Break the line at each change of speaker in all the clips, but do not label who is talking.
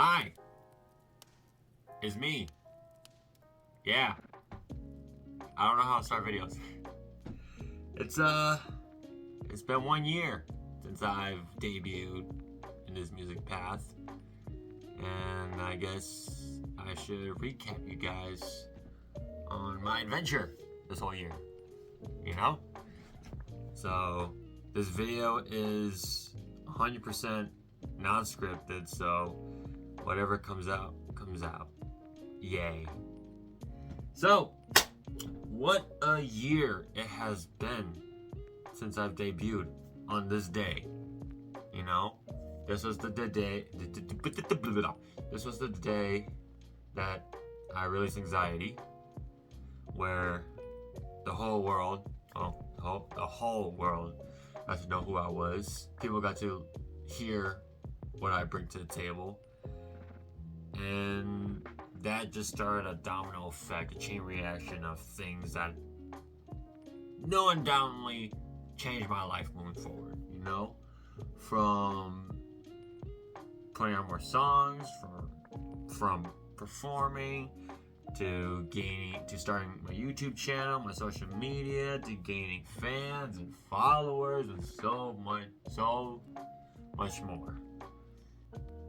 Hi, it's me. Yeah, I don't know how to start videos. It's been 1 year since I've debuted in this music path, and I guess I should recap you guys on my adventure this whole year. You know? So this video is 100% non-scripted, so whatever comes out, comes out. Yay. So, what a year it has been since I've debuted on this day. You know? This was the day that I released Anxiety, where the whole world, the whole world got to know who I was. People got to hear what I bring to the table. And that just started a domino effect, a chain reaction of things that undoubtedly changed my life moving forward, you know? From putting out more songs, from performing, to starting my YouTube channel, my social media, to gaining fans and followers, and so much more.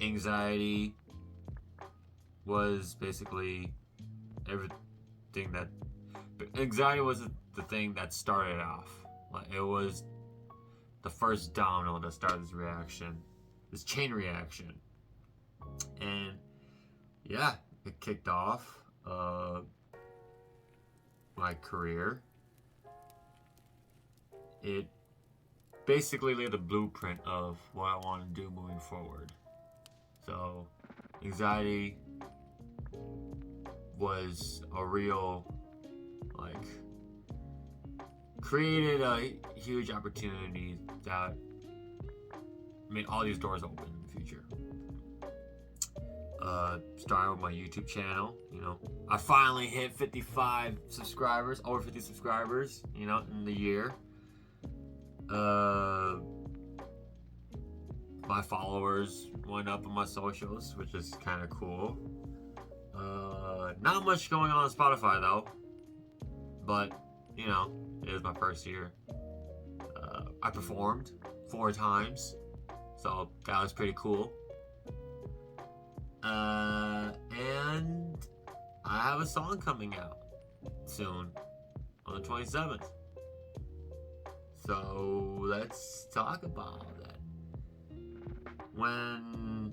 Anxiety was basically everything that. Anxiety was the thing that started off. Like, it was the first domino that started this reaction, this chain reaction, and yeah, it kicked off my career. It basically laid the blueprint of what I want to do moving forward. So, Anxiety was a real, created a huge opportunity that made all these doors open in the future. Starting with my YouTube channel, I finally hit 55 subscribers, over 50 subscribers, in the year. My followers went up on my socials, which is kind of cool. Not much going on Spotify though, but it was my first year. I performed 4 times, so that was pretty cool. And I have a song coming out soon on the 27th. So let's talk about that. When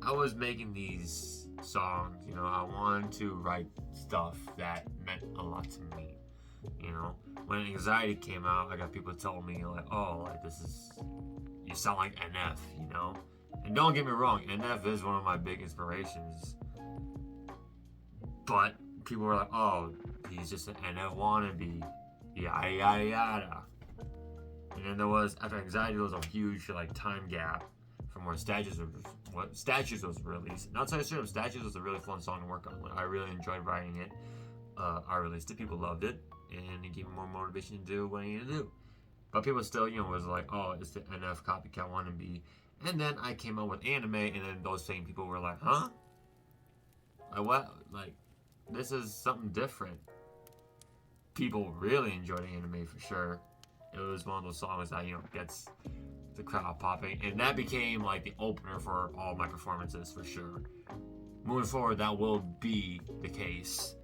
I was making these songs, I wanted to write stuff that meant a lot to me. When Anxiety came out, I got people telling me you sound like NF, And don't get me wrong, NF is one of my big inspirations. But people were like, oh, he's just an NF wannabe, yada yada yada. And then after Anxiety, there was a huge time gap from where Statues was released. And I'll tell you straight up, Statues was a really fun song to work on. I really enjoyed writing it. I released it, people loved it, and it gave me more motivation to do what I need to do. But people still, was like, oh, it's the NF copycat wannabe. And then I came out with Anime, and then those same people were like, huh? Like, what? Like, this is something different. People really enjoyed Anime for sure. It was one of those songs that, gets the crowd popping. And that became, the opener for all my performances for sure. Moving forward, that will be the case.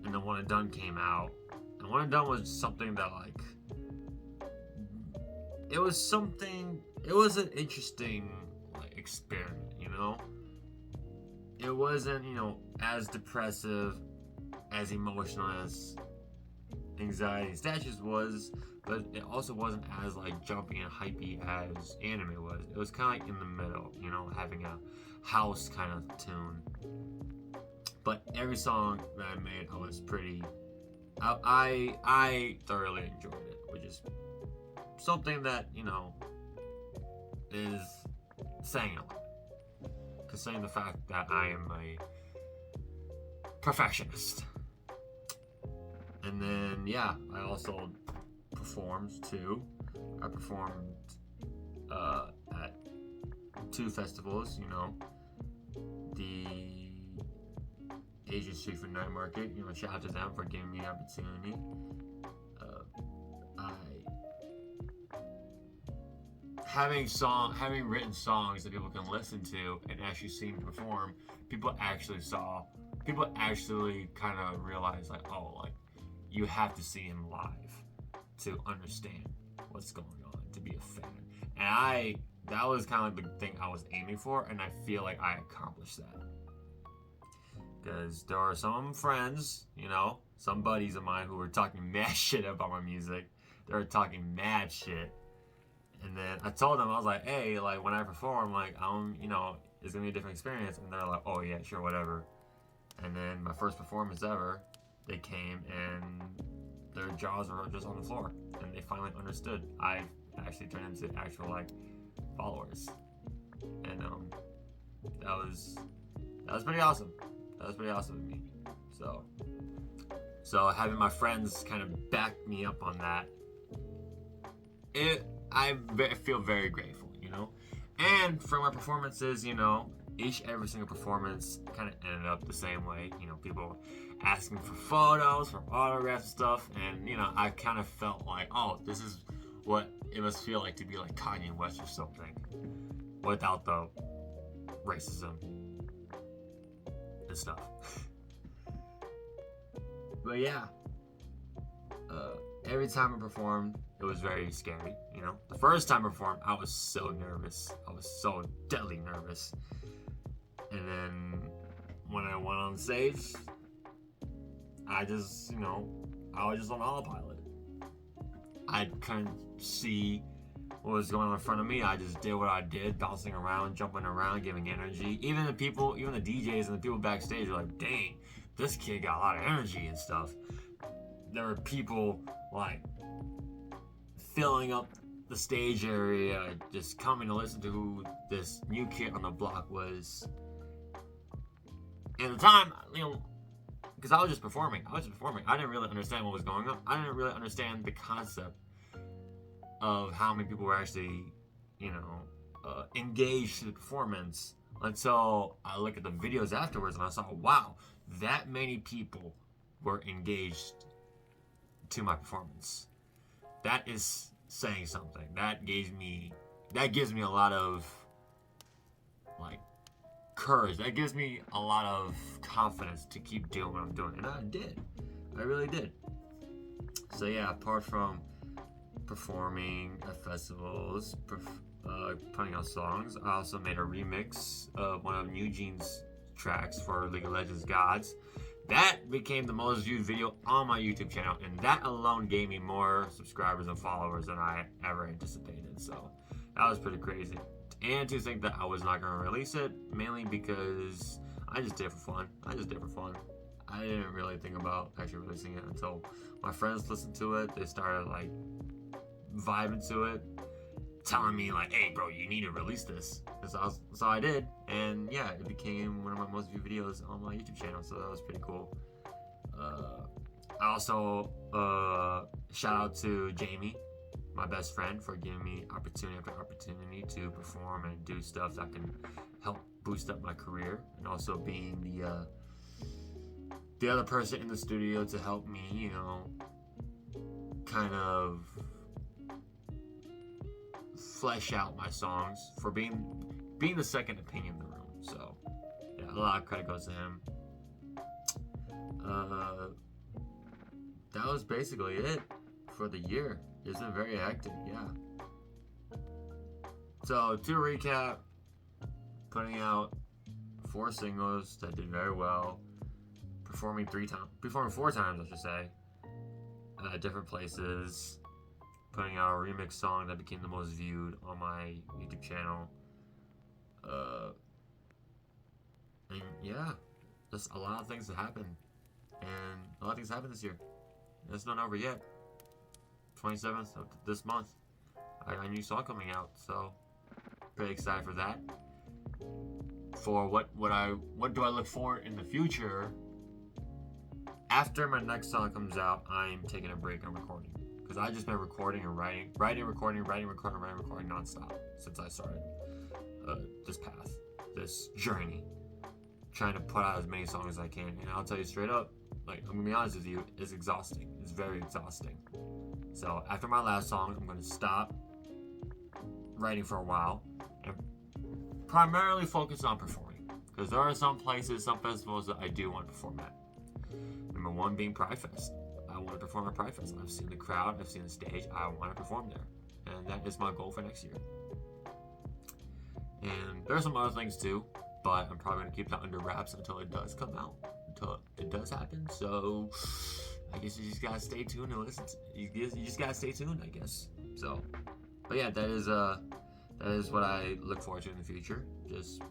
And then One and Done came out. And One and Done was something that, it was an interesting, experiment, It wasn't, as depressive, as emotional as Anxiety Statues was, but it also wasn't as, jumpy and hypey as Anime was. It was kind of in the middle, having a house kind of tune. But every song that I made, I was pretty... I thoroughly enjoyed it, which is something that, is saying a lot. Considering the fact that I am a perfectionist. And then, I also performed too. I performed at 2 festivals, you know, the Asian Street Food Night Market, you know, shout out to them for giving me the opportunity. Having written songs that people can listen to and actually see me perform, people actually kind of realized, like, oh, like, you have to see him live to understand what's going on, to be a fan. And that was kind of like the thing I was aiming for, and I feel like I accomplished that. Because there are some friends, you know, some buddies of mine who were talking mad shit about my music. They were talking mad shit. And then I told them, I was like, hey, like, when I perform, like, you know, it's going to be a different experience. And they're like, oh, yeah, sure, whatever. And then my first performance ever, they came and their jaws were just on the floor. And they finally understood. I actually turned into actual, like, followers. And that was pretty awesome. That was pretty awesome of me. So having my friends kind of back me up on that, I feel very grateful, you know. And for my performances, you know, every single performance kind of ended up the same way. You know, people asking for photos, for autographs and stuff, and you know, I kind of felt like, oh, this is what it must feel like to be like Kanye West or something, without the racism and stuff. But yeah, every time I performed, it was very scary, you know. The first time I performed, I was so nervous. I was so deadly nervous. And then when I went on stage, I just, you know, I was just on autopilot. I couldn't see what was going on in front of me. I just did what I did, bouncing around, jumping around, giving energy. Even the DJs and the people backstage were like, dang, this kid got a lot of energy and stuff. There were people like filling up the stage area, just coming to listen to who this new kid on the block was. And at the time, you know, because I was just performing. I didn't really understand what was going on. I didn't really understand the concept of how many people were actually, you know, engaged to the performance until I looked at the videos afterwards and I saw, wow, that many people were engaged to my performance. That is saying something. That gives me a lot of like courage. That gives me a lot of confidence to keep doing what I'm doing. And I did. I really did. So yeah, apart from performing at festivals, putting out songs, I also made a remix of one of Eugene's tracks for League of Legends Gods. That became the most viewed video on my YouTube channel, and that alone gave me more subscribers and followers than I ever anticipated. So that was pretty crazy. And to think that I was not going to release it, mainly because I just did it for fun. I didn't really think about actually releasing it until my friends listened to it. They started like vibing to it, telling me like, hey bro, you need to release this. And so I did, and yeah, it became one of my most viewed videos on my YouTube channel, so that was pretty cool. I also shout out to Jamie, my best friend, for giving me opportunity after opportunity to perform and do stuff that can help boost up my career, and also being the other person in the studio to help me, you know, kind of flesh out my songs, for being the second opinion in the room. So yeah, a lot of credit goes to him. That was basically it for the year. It's been very hectic, yeah. So to recap, putting out 4 singles that did very well, performing 4 times, I should say, at different places, putting out a remix song that became the most viewed on my YouTube channel. And yeah, just a lot of things that happened. And a lot of things happened this year. It's not over yet. 27th of this month, I got a new song coming out, so pretty excited for that. For what do I look for in the future? After my next song comes out, I'm taking a break on recording, because I've just been recording and writing nonstop since I started. this path, this journey, trying to put out as many songs as I can. And I'll tell you straight up, like, I'm gonna be honest with you, it's exhausting. It's very exhausting. So after my last song, I'm gonna stop writing for a while and primarily focus on performing, because there are some places, some festivals that I do want to perform at. Number one being Pride Fest. I want to perform at Pride Fest. I've seen the crowd, I've seen the stage, I want to perform there. And that is my goal for next year. And there are some other things too, but I'm probably going to keep that under wraps until it does come out, until it does happen. So I guess you just gotta stay tuned and listen. You just gotta stay tuned, I guess. So, but yeah, that is what I look forward to in the future. Just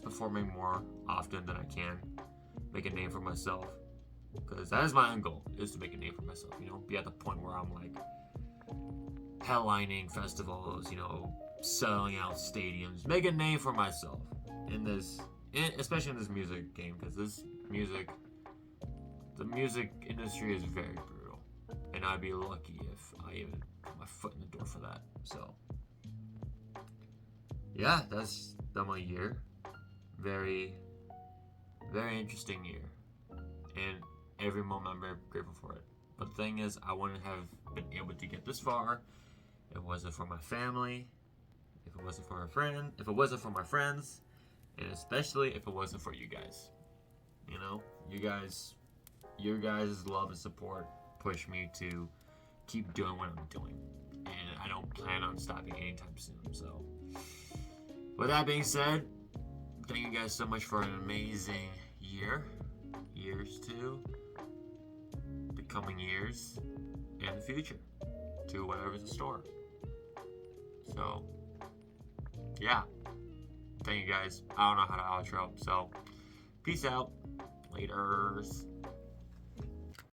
performing more often than I can, make a name for myself, because that is my end goal, is to make a name for myself. You know, be at the point where I'm like headlining festivals, you know, selling out stadiums, make a name for myself in this, especially in this music game, because the music industry is very brutal, and I'd be lucky if I even put my foot in the door for that. So yeah, that's my year. Very, very interesting year, and every moment I'm very grateful for it. But the thing is, I wouldn't have been able to get this far if it wasn't for my family, if it wasn't for my friends, and especially if it wasn't for you guys. You know, your guys' love and support push me to keep doing what I'm doing, and I don't plan on stopping anytime soon. So with that being said, thank you guys so much for an amazing years too, the coming years, and the future, to whatever's in store. So yeah, thank you guys. I don't know how to outro, so peace out. Laters.